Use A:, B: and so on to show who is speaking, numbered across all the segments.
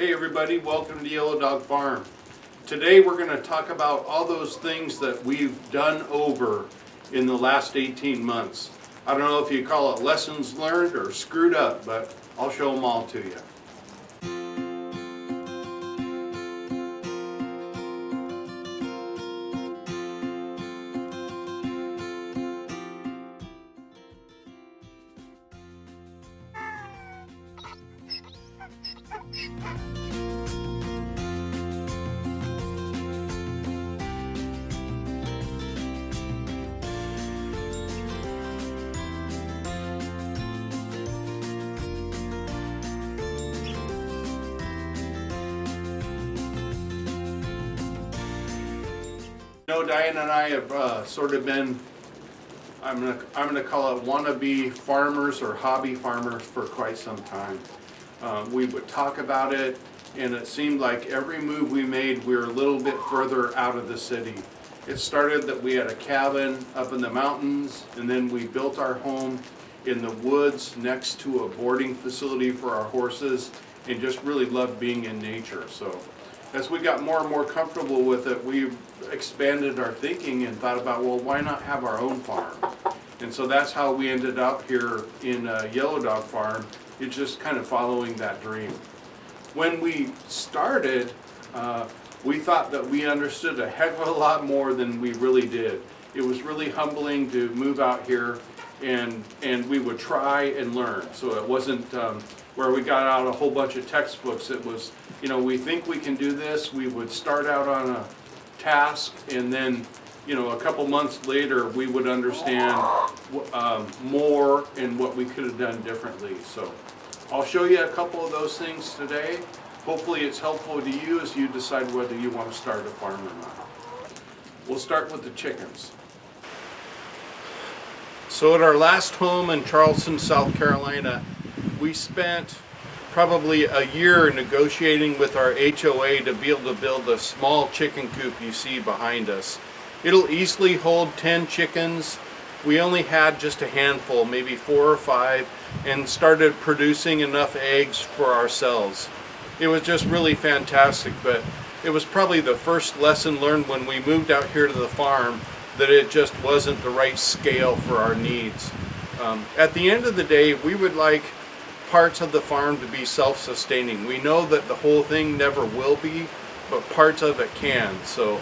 A: Hey everybody, welcome to Yellow Dog Farm. Today we're going to talk about all those things that we've done over in the last 18 months. I don't know if you call it lessons learned or screwed up, but I'll show them all to you. Diane and I have sort of been, I'm gonna call it wannabe farmers or hobby farmers for quite some time. We would talk about it, and it seemed like every move we made, we were a little bit further out of the city. It started that we had a cabin up in the mountains, and then we built our home in the woods next to a boarding facility for our horses, and just really loved being in nature. So as we got more and more comfortable with it, we expanded our thinking and thought about, well, why not have our own farm? And so that's how we ended up here in Yellow Dog Farm. It's just kind of following that dream. When we started, we thought that we understood a heck of a lot more than we really did. It was really humbling to move out here, and we would try and learn. So it wasn't where we got out a whole bunch of textbooks. It was, you know, we think we can do this. We would start out on a task, and then, you know, a couple months later we would understand more and what we could have done differently. So I'll show you a couple of those things today. Hopefully it's helpful to you as you decide whether you want to start a farm or not. We'll start with the chickens. So at our last home in Charleston, South Carolina, we spent probably a year negotiating with our HOA to be able to build a small chicken coop you see behind us. It'll easily hold 10 chickens. We only had just a handful, maybe 4 or 5, and started producing enough eggs for ourselves. It was just really fantastic, but it was probably the first lesson learned when we moved out here to the farm that it just wasn't the right scale for our needs. At the end of the day, we would like parts of the farm to be self-sustaining. We know that the whole thing never will be, but parts of it can. So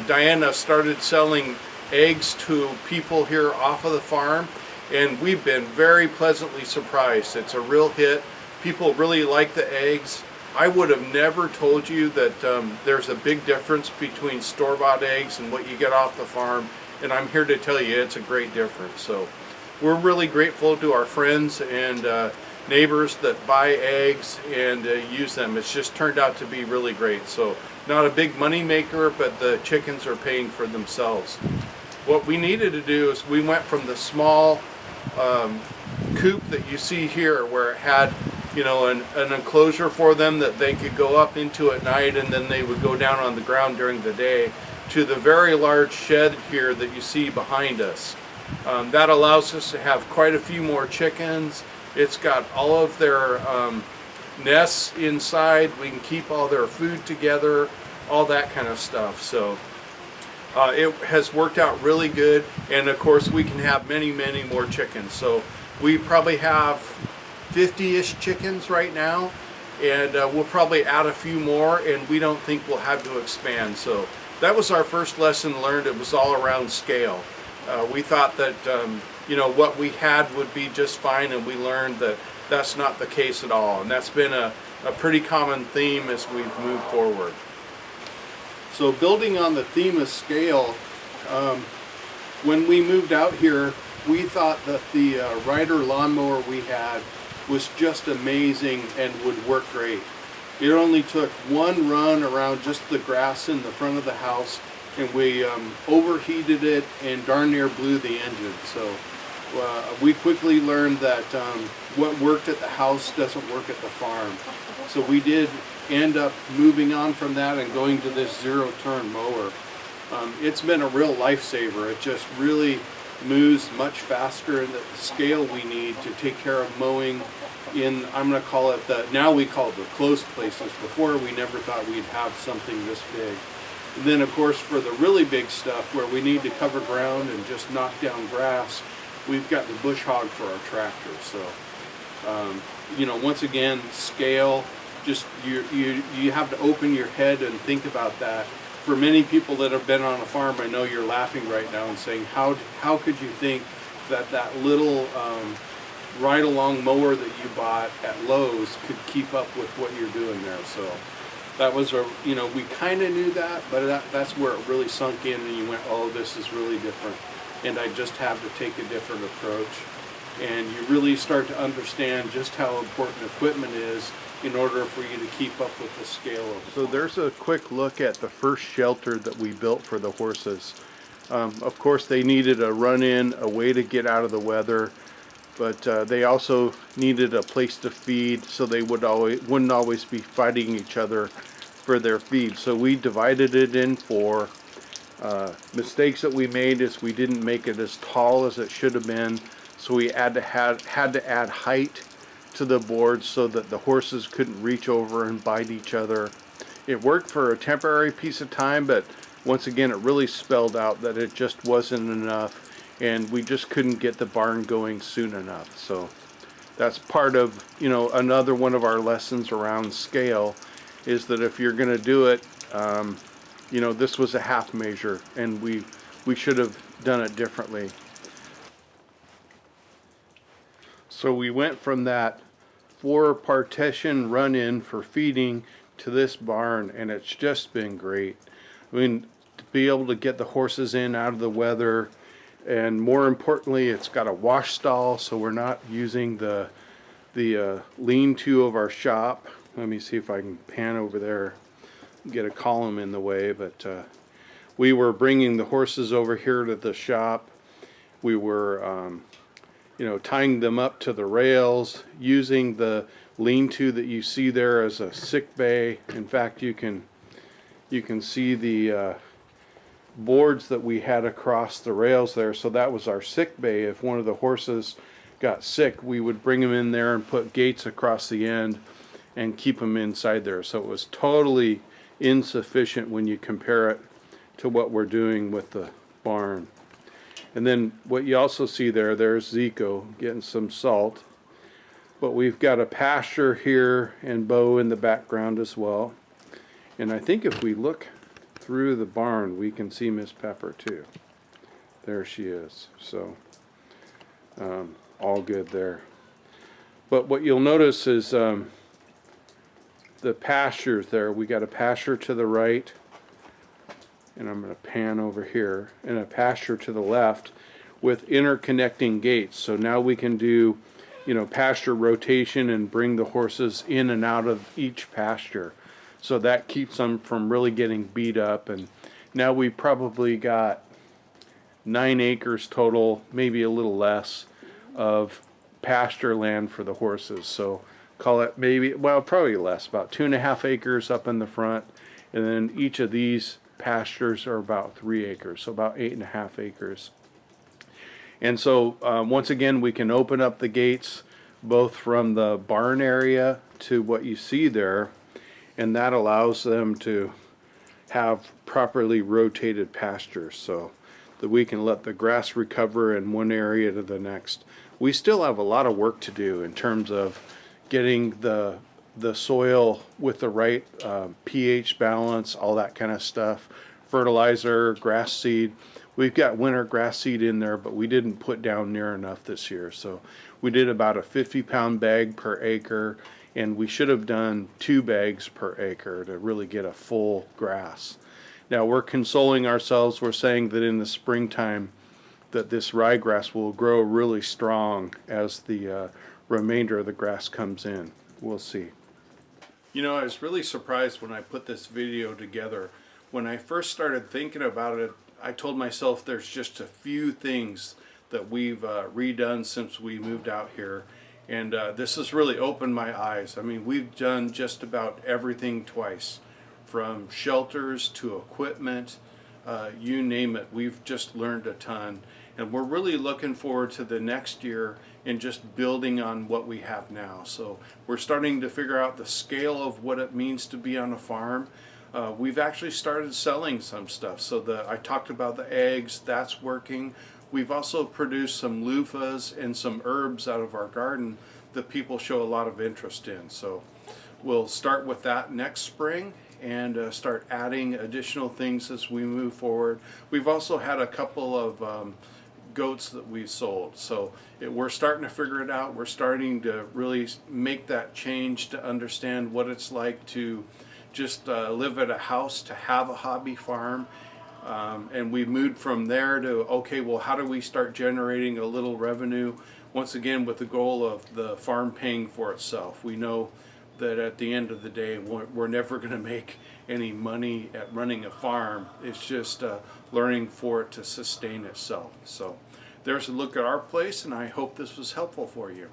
A: Diana started selling eggs to people here off of the farm, and we've been very pleasantly surprised. It's a real hit. People really like the eggs. I would have never told you that there's a big difference between store-bought eggs and what you get off the farm, and I'm here to tell you it's a great difference. So we're really grateful to our friends and neighbors that buy eggs and use them. It's just turned out to be really great. So not a big money maker, but the chickens are paying for themselves. What we needed to do is we went from the small coop that you see here, where it had, you know, an enclosure for them that they could go up into at night, and then they would go down on the ground during the day, to the very large shed here that you see behind us. That allows us to have quite a few more chickens. It's got all of their nests inside. We can keep all their food together, all that kind of stuff. So it has worked out really good, and of course we can have many, many more chickens. So we probably have 50-ish chickens right now, and we'll probably add a few more, and we don't think we'll have to expand. So that was our first lesson learned. It was all around scale. We thought that you know, what we had would be just fine, and we learned that that's not the case at all, and that's been a pretty common theme as we've moved forward. So building on the theme of scale, when we moved out here, we thought that the rider lawnmower we had was just amazing and would work great. It only took one run around just the grass in the front of the house, and we overheated it and darn near blew the engine. So we quickly learned that what worked at the house doesn't work at the farm. So we did end up moving on from that and going to this zero-turn mower. It's been a real lifesaver. It just really moves much faster and at the scale we need to take care of mowing in, I'm going to call it now we call it the close places. Before, we never thought we'd have something this big. And then of course for the really big stuff where we need to cover ground and just knock down grass, we've got the bush hog for our tractor. So you know, once again, scale, just you have to open your head and think about that. For many people that have been on a farm, I know you're laughing right now and saying, how could you think that that little ride-along mower that you bought at Lowe's could keep up with what you're doing there? So that was you know, we kind of knew that, but that's where it really sunk in, and you went, oh, this is really different, and I just have to take a different approach. And you really start to understand just how important equipment is in order for you to keep up with the scale of it. So there's a quick look at the first shelter that we built for the horses. Of course, they needed a run-in, a way to get out of the weather, but they also needed a place to feed, so they wouldn't always be fighting each other for their feed. So we divided it in four. Mistakes that we made is we didn't make it as tall as it should have been, so we had to add height to the boards so that the horses couldn't reach over and bite each other. It worked for a temporary piece of time, but once again it really spelled out that it just wasn't enough, and we just couldn't get the barn going soon enough. So that's part of, you know, another one of our lessons around scale, is that if you're going to do it, you know, this was a half measure, and we should have done it differently. So we went from that 4-partition run-in for feeding to this barn, and it's just been great. I mean, to be able to get the horses in out of the weather, and more importantly, it's got a wash stall, so we're not using the lean-to of our shop. Let me see if I can pan over there, get a column in the way, but we were bringing the horses over here to the shop. We were you know, tying them up to the rails, using the lean-to that you see there as a sick bay. In fact, you can see the boards that we had across the rails there. So that was our sick bay. If one of the horses got sick, we would bring them in there and put gates across the end and keep them inside there. So it was totally insufficient when you compare it to what we're doing with the barn. And then what you also see there's Zico getting some salt. But we've got a pasture here and Bo in the background as well. And I think if we look through the barn, we can see Miss Pepper too. There she is. So all good there. But what you'll notice is the pastures there. We got a pasture to the right, and I'm going to pan over here, and a pasture to the left with interconnecting gates. So now we can do, you know, pasture rotation and bring the horses in and out of each pasture. So that keeps them from really getting beat up. And now we probably got 9 acres total, maybe a little less, of pasture land for the horses. So call it maybe, well, probably less, about 2.5 acres up in the front, and then each of these pastures are about 3 acres, so about 8.5 acres. And so once again, we can open up the gates both from the barn area to what you see there, and that allows them to have properly rotated pastures so that we can let the grass recover in one area to the next. We still have a lot of work to do in terms of getting the soil with the right pH balance, all that kind of stuff, fertilizer, grass seed. We've got winter grass seed in there, but we didn't put down near enough this year. So we did about a 50-pound bag per acre, and we should have done 2 bags per acre to really get a full grass. Now we're consoling ourselves. We're saying that in the springtime that this ryegrass will grow really strong as the remainder of the grass comes in. We'll see. You know, I was really surprised when I put this video together. When I first started thinking about it, I told myself there's just a few things that we've redone since we moved out here. And this has really opened my eyes. I mean, we've done just about everything twice. From shelters to equipment, you name it. We've just learned a ton. And we're really looking forward to the next year and just building on what we have now. So we're starting to figure out the scale of what it means to be on a farm. We've actually started selling some stuff. So I talked about the eggs, that's working. We've also produced some loofahs and some herbs out of our garden that people show a lot of interest in. So we'll start with that next spring and start adding additional things as we move forward. We've also had a couple of goats that we've sold. So we're starting to figure it out. We're starting to really make that change to understand what it's like to just live at a house, to have a hobby farm. And we moved from there to, okay, well, how do we start generating a little revenue? Once again, with the goal of the farm paying for itself. We know that at the end of the day, we're never going to make any money at running a farm. It's just learning for it to sustain itself. So there's a look at our place, and I hope this was helpful for you.